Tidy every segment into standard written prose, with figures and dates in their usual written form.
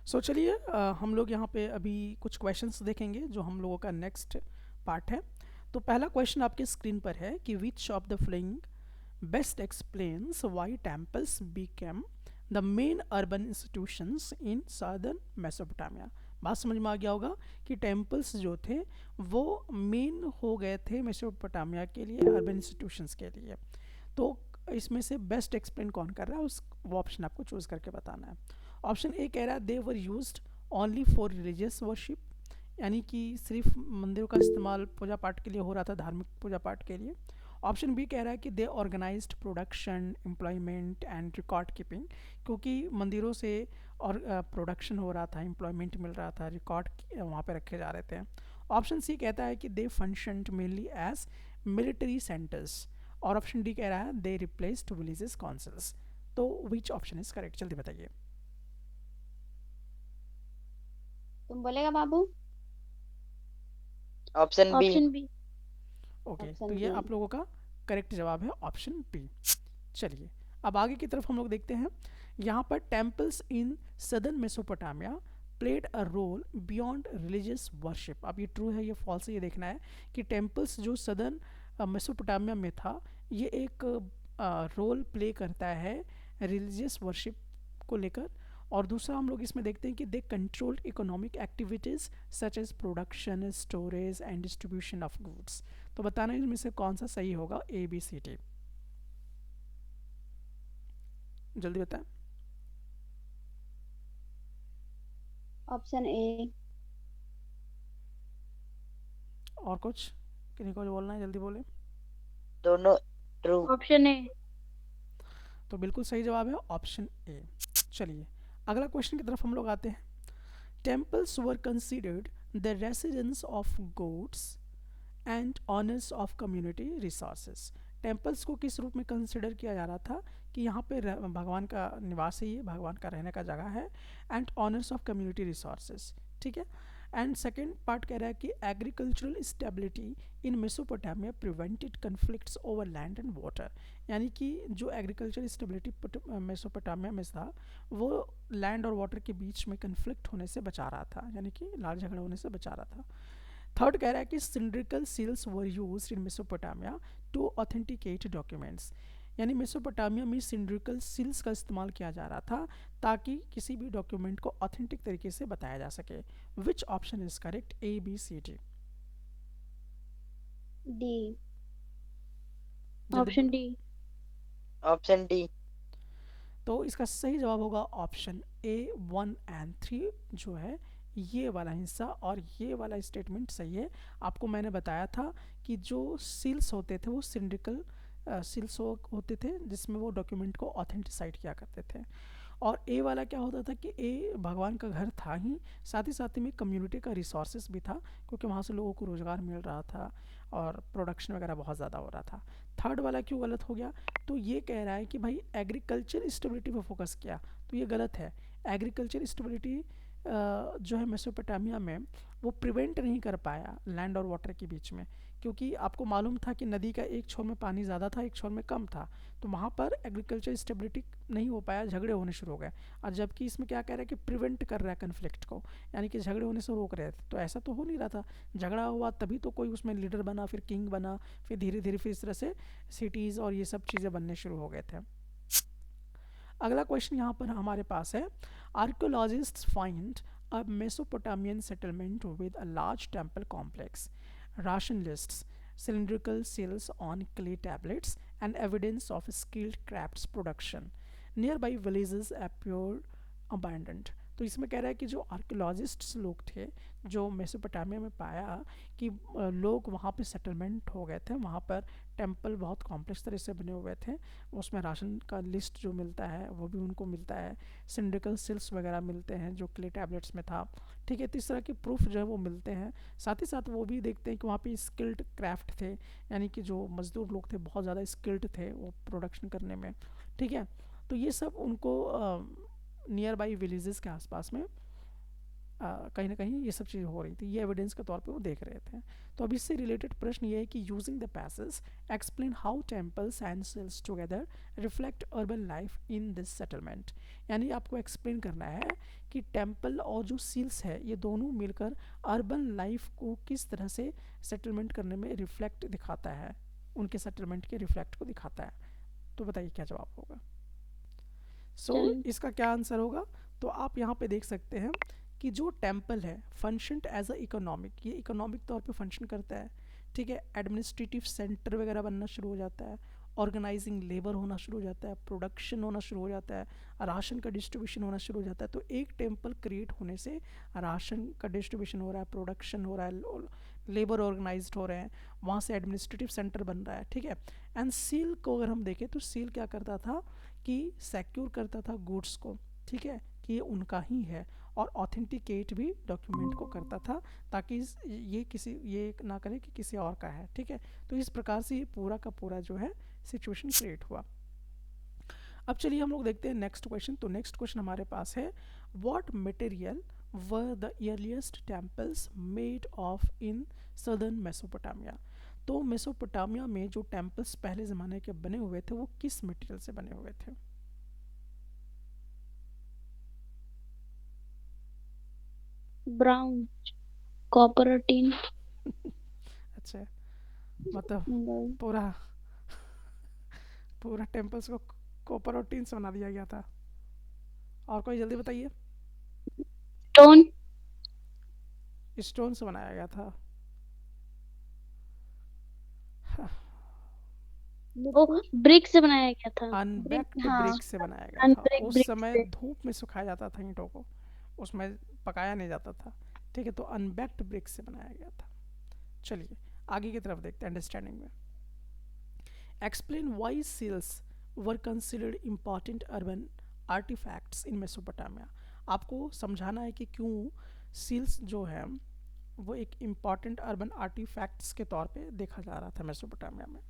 चलिए हम लोग यहाँ पे अभी कुछ क्वेश्चंस देखेंगे जो हम लोगों का नेक्स्ट पार्ट है। तो पहला क्वेश्चन आपके स्क्रीन पर है कि which of the following best explains Y temples Beckham the main urban institutions in southern Mesopotamia. बात समझ में आ गया होगा कि टेम्पल्स जो थे वो मेन हो गए थे मेसोपोटामिया के लिए, अर्बन इंस्टीट्यूशंस के लिए। तो इसमें से बेस्ट एक्सप्लेन कौन कर रहा है, उस वो ऑप्शन आपको चूज करके बताना है। ऑप्शन ए कह रहा है they were used only for religious worship, यानी कि सिर्फ मंदिरों का इस्तेमाल पूजा पाठ के लिए हो रहा था, धार्मिक पूजा पाठ के लिए। ऑप्शन बी कह रहा है कि they organized production, employment and record keeping, क्योंकि मंदिरों से और प्रोडक्शन हो रहा था, एम्प्लॉयमेंट मिल रहा था, रिकॉर्ड वहाँ पे रखे जा रहे थे। ऑप्शन सी कहता है कि they functioned mainly as military centres, और ऑप्शन डी कह रहा है दे रिप्लेस्ड विलेजेस काउंसिल्स। तो विच ऑप्शन इज करेक्ट, जल्दी बताइए। तुम बोलेगा बाबू। Option B. Option B. Okay, तो ऑप्शन ये बी। आप लोगों का करेक्ट जवाब है ऑप्शन बी। चलिए अब आगे की तरफ हम लोग देखते हैं। यहाँ पर temples in southern Mesopotamia played a role beyond religious worship. अब ये ट्रू है, ये फॉल्स है, ये देखना है कि टेम्पल्स जो सदर्न मेसोपोटामिया में था ये एक रोल प्ले करता है रिलीजियस वर्शिप को लेकर। और दूसरा हम लोग इसमें देखते हैं कि they controlled economic activities such as production, storage and distribution of goods. तो बताना इनमें से कौन सा सही होगा, ए बी सी डी, जल्दी बताएं। Option A. और कुछ किन्हीं को जो बोलना है जल्दी बोले। दोनों ट्रू। Option A. तो बिल्कुल सही जवाब है ऑप्शन ए। चलिए अगला क्वेश्चन की तरफ हम लोग आते हैं। Temples were considered the residence of gods and honours of community resources. Temples को किस रूप में कंसिडर किया जा रहा था कि यहाँ पे भगवान का निवास है, ये भगवान का रहने का जगह है, and honours of community resources, ठीक है। एंड सेकेंड पार्ट कह रहा है कि agricultural stability in Mesopotamia prevented conflicts over land and water, यानी कि जो एग्रीकल्चरल स्टेबिलिटी मेसोपोटामिया में था वो लैंड और वाटर के बीच में कन्फ्लिक्ट होने से बचा रहा था, यानी कि लाल झगड़ा होने से बचा रहा था। थर्ड कह रहा है कि cylindrical seals were used in Mesopotamia to authenticate documents, यानी मेसोपोटामिया में सिंड्रिकल सील्स का इस्तेमाल किया जा रहा था ताकि किसी भी डॉक्यूमेंट को ऑथेंटिक तरीके से बताया जा सके। Which option is correct, A B C D, D. जल्दी ऑप्शन बोलो। डी। Option D. तो इसका सही जवाब होगा ऑप्शन ए, 1 और 3 जो है ये वाला हिस्सा, और ये वाला स्टेटमेंट सही है। आपको मैंने बताया था कि जो सील्स होते थे वो सिंडिकल सील्स होते थे जिसमें वो डॉक्यूमेंट को ऑथेंटिसाइड किया करते थे। और ए वाला क्या होता था कि ए भगवान का घर था ही साथ ही में कम्युनिटी का रिसोर्सेज भी था, क्योंकि वहाँ से लोगों को रोज़गार मिल रहा था और प्रोडक्शन वगैरह बहुत ज़्यादा हो रहा था। थर्ड वाला क्यों गलत हो गया, तो ये कह रहा है कि भाई एग्रीकल्चर स्टेबिलिटी पर फोकस किया, तो ये गलत है। एग्रीकल्चर स्टेबिलिटी जो है मेसोपोटामिया में वो प्रिवेंट नहीं कर पाया लैंड और वाटर के बीच में, क्योंकि आपको मालूम था कि नदी का एक छोर में पानी ज़्यादा था, एक छोर में कम था, तो वहाँ पर एग्रीकल्चर स्टेबिलिटी नहीं हो पाया, झगड़े होने शुरू हो गए। और जबकि इसमें क्या कह रहा है कि प्रिवेंट कर रहा है कन्फ्लिक्ट को, यानी कि झगड़े होने से रोक रहे थे, तो ऐसा तो हो नहीं रहा था। झगड़ा हुआ तभी तो कोई उसमें लीडर बना, फिर किंग बना, फिर धीरे धीरे फिर इस तरह से सिटीज़ और ये सब चीज़ें बनने शुरू हो गए थे। अगला क्वेश्चन यहाँ पर हमारे पास है, archaeologist find a Mesopotamian settlement with a large temple complex, ration lists, cylindrical seals on clay tablets, and evidence of skilled crafts production. Nearby villages appear abandoned. तो इसमें कह रहा है कि जो आर्कोलॉजिस्ट्स लोग थे जो मेसोपोटामिया में पाया कि लोग वहाँ पे सेटलमेंट हो गए थे, वहाँ पर टेम्पल बहुत कॉम्प्लेक्स तरह से बने हुए थे, उसमें राशन का लिस्ट जो मिलता है वो भी उनको मिलता है, सिंडिकल सिल्स वगैरह मिलते हैं जो क्ले टैबलेट्स में था, ठीक है। तो इस तरह के प्रूफ जो है वो मिलते हैं। साथ ही साथ वो भी देखते हैं कि वहाँ पे स्किल्ड क्राफ्ट थे, यानी कि जो मजदूर लोग थे बहुत ज़्यादा स्किल्ड थे वो प्रोडक्शन करने में, ठीक है। तो ये सब उनको नियर बाई विलेजेस के आसपास में कहीं ना कहीं ये सब चीज़ हो रही थी, ये एविडेंस के तौर पे वो देख रहे थे। तो अब इससे रिलेटेड प्रश्न ये है कि using the passage explain how temples and seals together reflect urban life in this settlement. यानी आपको एक्सप्लेन करना है कि टेम्पल और जो सील्स है ये दोनों मिलकर अर्बन लाइफ को किस तरह से सेटलमेंट करने में रिफ्लेक्ट दिखाता है, उनके सेटलमेंट के रिफ्लेक्ट को दिखाता है। तो बताइए क्या जवाब होगा। इसका क्या आंसर होगा, तो आप यहाँ पे देख सकते हैं कि जो टेम्पल है फंक्शन एज अ इकोनॉमिक, ये इकोनॉमिक तौर पे फंक्शन करता है, ठीक है। एडमिनिस्ट्रेटिव सेंटर वगैरह बनना शुरू हो जाता है, ऑर्गेनाइजिंग लेबर होना शुरू हो जाता है, प्रोडक्शन होना शुरू हो जाता है, राशन का डिस्ट्रीब्यूशन होना शुरू हो जाता है। तो एक टेम्पल क्रिएट होने से राशन का डिस्ट्रीब्यूशन हो रहा है, प्रोडक्शन हो रहा है, लेबर ऑर्गेनाइज हो रहे हैं, वहाँ से एडमिनिस्ट्रेटिव सेंटर बन रहा है, ठीक है। एंड सील को अगर हम देखें तो सील क्या करता था कि सिक्योर करता था गुड्स को, ठीक है, कि ये उनका ही है, और ऑथेंटिकेट भी डॉक्यूमेंट को करता था ताकि ये ना करे कि किसी और का है, ठीक है। तो इस प्रकार से ये पूरा का पूरा जो है सिचुएशन क्रिएट हुआ। अब चलिए हम लोग देखते हैं नेक्स्ट क्वेश्चन। तो नेक्स्ट क्वेश्चन हमारे पास है, what material were the earliest temples made of in southern Mesopotamia. तो मेसोपोटामिया में जो टेम्पल्स पहले ज़माने के बने हुए थे वो किस मटेरियल से बने हुए थे। ब्राउन, कॉपर और टीन। अच्छा, मतलब पूरा पूरा टेम्पल्स को कॉपर और टीन से बना दिया गया था। और कोई जल्दी बताइए। स्टोन। स्टोन से बनाया गया था। ओ, ब्रिक से बनाया गया था। अनबेक्ड हाँ, ब्रिक से बनाया गया था। अनब्रेक उस ब्रिक समय से। धूप में सुखाया जाता था ईंटों को, उसमें पकाया नहीं जाता था, ठीक है। तो अनबेक्ड ब्रिक से बनाया गया था। चलिए आगे की तरफ देखते हैं अंडरस्टैंडिंग में। Explain why seals were considered important urban artifacts in Mesopotamia. आपको समझाना है कि क्यों सील्स जो है वो एक इम्पॉर्टेंट अर्बन आर्टिफैक्ट्स के तौर पे देखा जा रहा था मेसोपोटामिया में।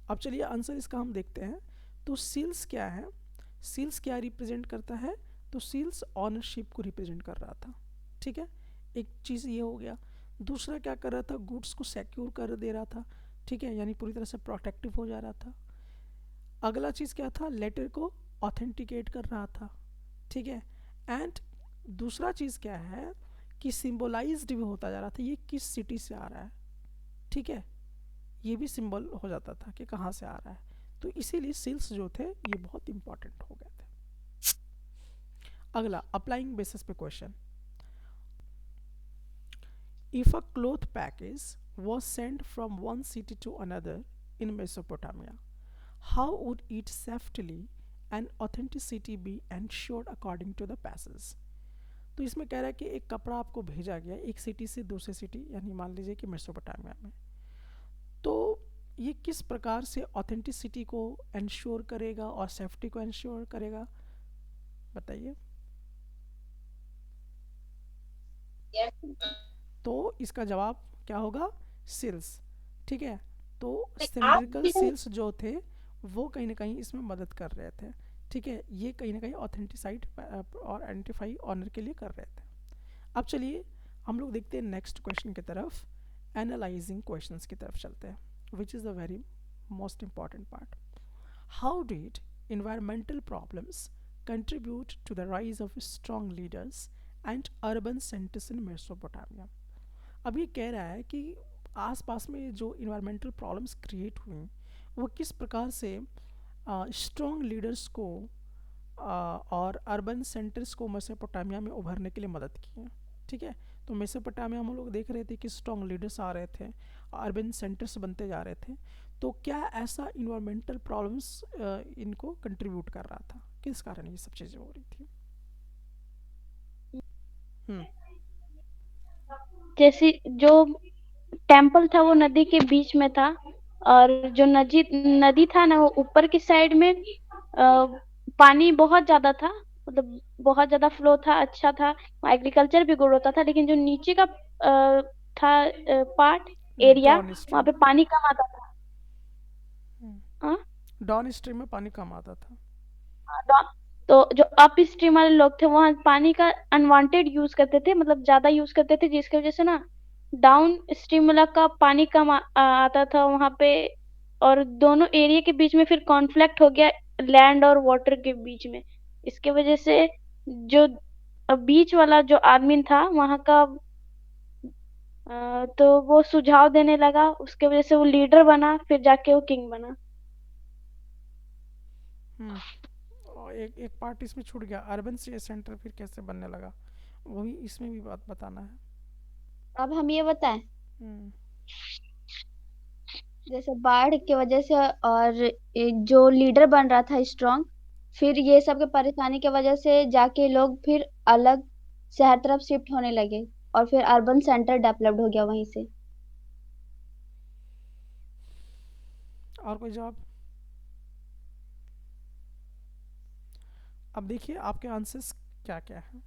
अब चलिए आंसर इसका हम देखते हैं। तो सील्स क्या है, सील्स क्या रिप्रेजेंट करता है, तो सील्स ऑनरशिप को रिप्रेजेंट कर रहा था, ठीक है। एक चीज़ ये हो गया। दूसरा क्या कर रहा था, गुड्स को सिक्योर कर दे रहा था, ठीक है, यानी पूरी तरह से प्रोटेक्टिव हो जा रहा था। अगला चीज़ क्या था, लेटर को ऑथेंटिकेट कर रहा था, ठीक है। एंड दूसरा चीज़ क्या है कि सिंबलाइज्ड भी होता जा रहा था, ये किस सिटी से आ रहा है, ठीक है, ये भी सिंबल हो जाता था कि कहाँ से आ रहा है। तो इसीलिए सील्स जो थे ये बहुत इंपॉर्टेंट हो गए थे। अगला अप्लाइंग बेसिस पे question, if a cloth package was sent from one city to another in Mesopotamia, how would its safety and authenticity be ensured according to the passage। तो इसमें कह रहा है कि एक कपड़ा आपको भेजा गया एक सिटी से दूसरे सिटी, यानी मान लीजिए कि मेसोपोटामिया में, तो ये किस प्रकार से ऑथेंटिसिटी को इंश्योर करेगा और सेफ्टी को इंश्योर करेगा, बताइए। तो इसका जवाब क्या होगा, सील्स, ठीक है। तो सिलिंड्रिकल सील्स जो थे वो कहीं ना कहीं इसमें मदद कर रहे थे, ठीक है, ये कहीं ना कहीं ऑथेंटिसाइड और आइडेंटिफाई ऑनर के लिए कर रहे थे। अब चलिए हम लोग देखते हैं नेक्स्ट क्वेश्चन की तरफ, एनालाइजिंग क्वेश्चंस की तरफ चलते हैं, which is the very most important part. How did environmental problems contribute to the rise of strong leaders and urban centers in Mesopotamia? अब ये कह रहा है कि आसपास में जो environmental problems create हुई वो किस प्रकार से स्ट्रॉन्ग लीडर्स को और अर्बन सेंटर्स को मेसोपोटामिया में उभरने के लिए मदद की है, ठीक है। तो मेसोपोटामिया हम लोग देख रहे थे कि स्ट्रॉन्ग लीडर्स आ रहे थे, अर्बन सेंटर्स बनते जा रहे थे। तो क्या ऐसा इन्वायरमेंटल प्रॉब्लम्स इनको कंट्रीब्यूट कर रहा था, किस कारण ये सब चीज़ें हो रही थी। जैसे जो टेम्पल था वो नदी के बीच में था, और जो नदी था ना वो ऊपर की साइड में पानी बहुत ज्यादा था, मतलब बहुत ज्यादा फ्लो था, अच्छा था, एग्रीकल्चर भी ग्रो होता था। लेकिन जो नीचे का था पार्ट एरिया, डॉन वहाँ स्ट्रीम, पे पानी कम आता था। हाँ? डॉन स्ट्रीम में पानी कम आता था। तो जो अप स्ट्रीम वाले लोग थे वहां पानी का अनवांटेड यूज करते थे, मतलब ज्यादा यूज करते थे, जिसकी वजह से ना डाउन स्ट्रीम वाला का पानी कम आता था वहां पे। और दोनों एरिया के बीच में फिर कॉन्फ्लिक्ट हो गया लैंड और वाटर के बीच में। इसके वजह से जो बीच वाला जो आदमी था वहां का, तो वो सुझाव देने लगा, उसके वजह से वो लीडर बना, फिर जाके वो किंग बना। हम्म। और एक पार्ट इसमें छूट गया, अर्बन सेंटर फिर कैसे बनने लगा, वही इसमें भी बात बताना है। अब हम ये बताएं, हम्म। जैसे बाढ़ की वजह से और जो लीडर बन रहा था स्ट्रांग, फिर ये सब के परेशानी की वजह से जाके लोग फिर अलग शहर तरफ शिफ्ट होने लगे, और फिर अर्बन सेंटर डेवलप्ड हो गया वहीं से। और कोई जवाब? अब देखिए आपके आंसर्स क्या क्या है।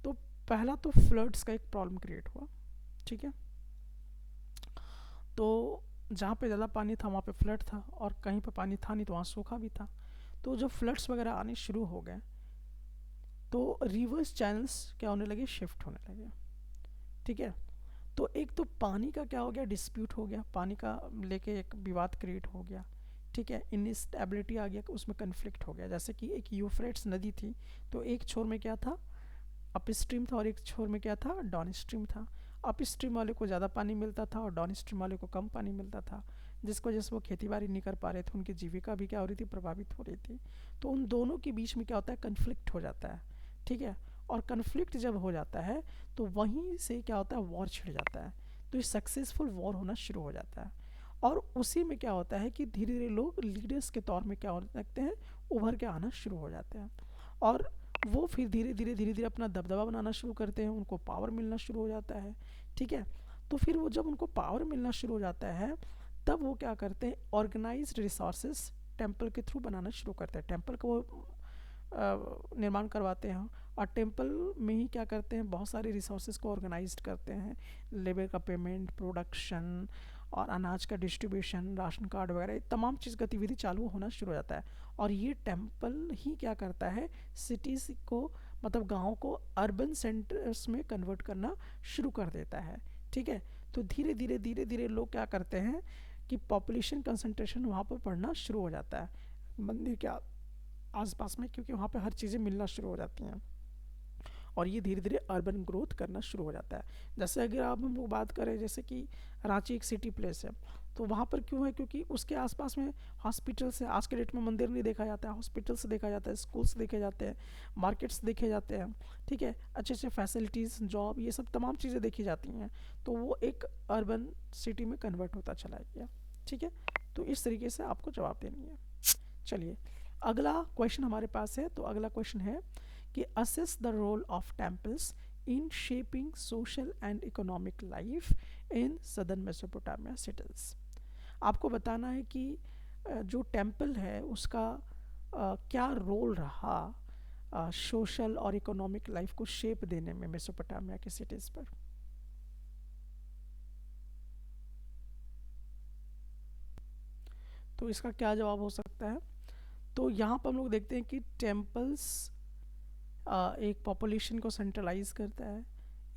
तो पहला तो फ्लड्स का एक प्रॉब्लम क्रिएट हुआ, ठीक है। तो जहाँ पे ज़्यादा पानी था वहाँ पे फ्लड था, और कहीं पे पानी था नहीं तो वहाँ सूखा भी था। तो जब फ्लड्स वगैरह आने शुरू हो गए तो रिवर्स चैनल्स क्या होने लगे, शिफ्ट होने लगे, ठीक है। तो एक तो पानी का क्या हो गया, डिस्प्यूट हो गया, पानी का लेके एक विवाद क्रिएट हो गया, ठीक है। इनस्टेबिलिटी आ गया, उसमें कन्फ्लिक्ट हो गया। जैसे कि एक यूफ्रेट्स नदी थी, तो एक छोर में क्या था, अप स्ट्रीम था, और एक छोर में क्या था, डाउन स्ट्रीम था। अप स्ट्रीम वाले को ज़्यादा पानी मिलता था और डाउन स्ट्रीम वाले को कम पानी मिलता था, जिसकी वजह से वो खेती बाड़ी नहीं कर पा रहे थे, उनकी जीविका भी क्या हो रही थी, प्रभावित हो रही थी। तो उन दोनों के बीच में क्या होता है, कन्फ्लिक्ट हो जाता है, ठीक है। और कन्फ्लिक्ट जब हो जाता है तो वहीं से क्या होता है, वॉर छिड़ जाता है। तो ये सक्सेसफुल वॉर होना शुरू हो जाता है। और उसी में क्या होता है कि धीरे धीरे लोग लीडर्स के तौर में क्या होने लगते हैं, उभर के आना शुरू हो जाते हैं। और वो फिर धीरे धीरे अपना दबदबा बनाना शुरू करते हैं, उनको पावर मिलना शुरू हो जाता है, ठीक है। तो फिर वो जब उनको पावर मिलना शुरू हो जाता है तब वो क्या करते हैं, ऑर्गेनाइज्ड रिसोर्सेज टेम्पल के थ्रू बनाना शुरू करते हैं। टेम्पल को वो निर्माण करवाते हैं, और टेम्पल में ही क्या करते हैं, बहुत सारे रिसोर्सेज को ऑर्गेनाइज करते हैं। लेबर का पेमेंट, प्रोडक्शन, और अनाज का डिस्ट्रीब्यूशन, राशन कार्ड वगैरह, तमाम चीज़ गतिविधि चालू होना शुरू हो जाता है। और ये टेम्पल ही क्या करता है, सिटीज़ को, मतलब गाँव को अर्बन सेंटर्स में कन्वर्ट करना शुरू कर देता है, ठीक है। तो धीरे धीरे लोग क्या करते हैं कि पॉपुलेशन कंसंट्रेशन वहाँ पर बढ़ना शुरू हो जाता है मंदिर के आसपास में, क्योंकि वहाँ पे हर चीज़ें मिलना शुरू हो जाती हैं, और ये धीरे धीरे अर्बन ग्रोथ करना शुरू हो जाता है। जैसे अगर आप हम लोग बात करें, जैसे कि रांची एक सिटी प्लेस है, तो वहाँ पर क्यों है, क्योंकि उसके आसपास में हॉस्पिटल से, आज के डेट में मंदिर नहीं देखा जाता है, हॉस्पिटल से देखा जाता है, स्कूल्स देखे जाते हैं, मार्केट्स देखे जाते हैं, ठीक है। अच्छे अच्छे फैसिलिटीज़, जॉब, ये सब तमाम चीज़ें देखी जाती हैं। तो वो एक अर्बन सिटी में कन्वर्ट होता चला गया, ठीक है। तो इस तरीके से आपको जवाब देनी है। चलिए अगला क्वेश्चन हमारे पास है। तो अगला क्वेश्चन है कि assess the role of temples in shaping social and economic life in southern Mesopotamia cities. आपको बताना है कि जो टेम्पल है उसका क्या रोल रहा सोशल और इकोनॉमिक लाइफ को शेप देने में मेसोपोटामिया के सिटीज़ पर। तो इसका क्या जवाब हो सकता है। तो यहाँ पर हम लोग देखते हैं कि टेम्पल्स एक पॉपुलेशन को सेंट्रलाइज करता है,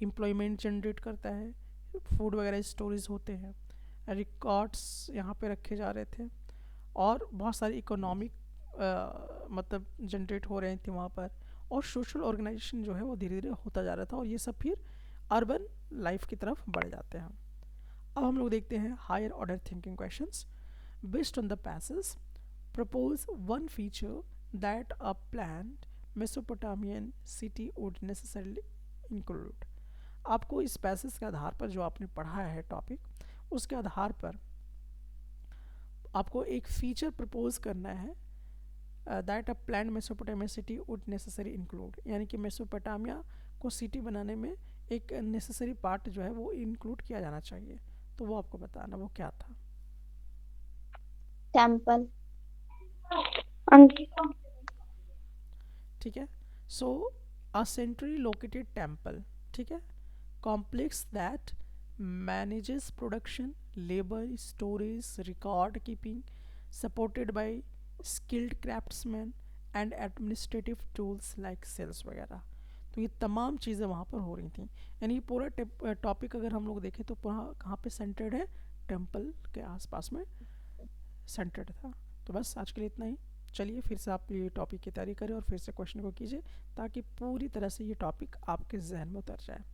एम्प्लॉयमेंट जनरेट करता है, फूड वगैरह स्टोरेज होते हैं, रिकॉर्ड्स यहाँ पे रखे जा रहे थे, और बहुत सारी इकोनॉमिक मतलब जनरेट हो रहे थे वहाँ पर, और सोशल ऑर्गेनाइजेशन जो है वो धीरे धीरे होता जा रहा था, और ये सब फिर अर्बन लाइफ की तरफ बढ़ जाते हैं। अब हम लोग देखते हैं higher order thinking questions. Based on the passage propose one feature that a planned Mesopotamian city would necessarily include। आपको इस पैसेज के आधार पर, जो आपने पढ़ा है टॉपिक, उसके आधार पर आपको एक फीचर प्रपोज करना है that a plan Mesopotamia city would necessary include, यानी कि मेसोपोटामिया को सिटी बनाने में एक नेसेसरी पार्ट जो है वो इंक्लूड किया जाना चाहिए। तो वो आपको बताना वो क्या था। टेम्पल। ठीक है। So a centrally located temple, ठीक है, complex that manages production, labour, storage, record keeping, supported by skilled craftsmen and administrative tools like seals वगैरह। तो ये तमाम चीज़ें वहाँ पर हो रही थी। यानी पूरा टॉपिक अगर हम लोग देखें तो पूरा कहाँ पे सेंटर्ड है, टेम्पल के आसपास में सेंटर्ड था। तो बस आज के लिए इतना ही। चलिए फिर से आप ये टॉपिक की तैयारी करें और फिर से क्वेश्चन को कीजिए ताकि पूरी तरह से ये टॉपिक आपके जहन में उतर जाए।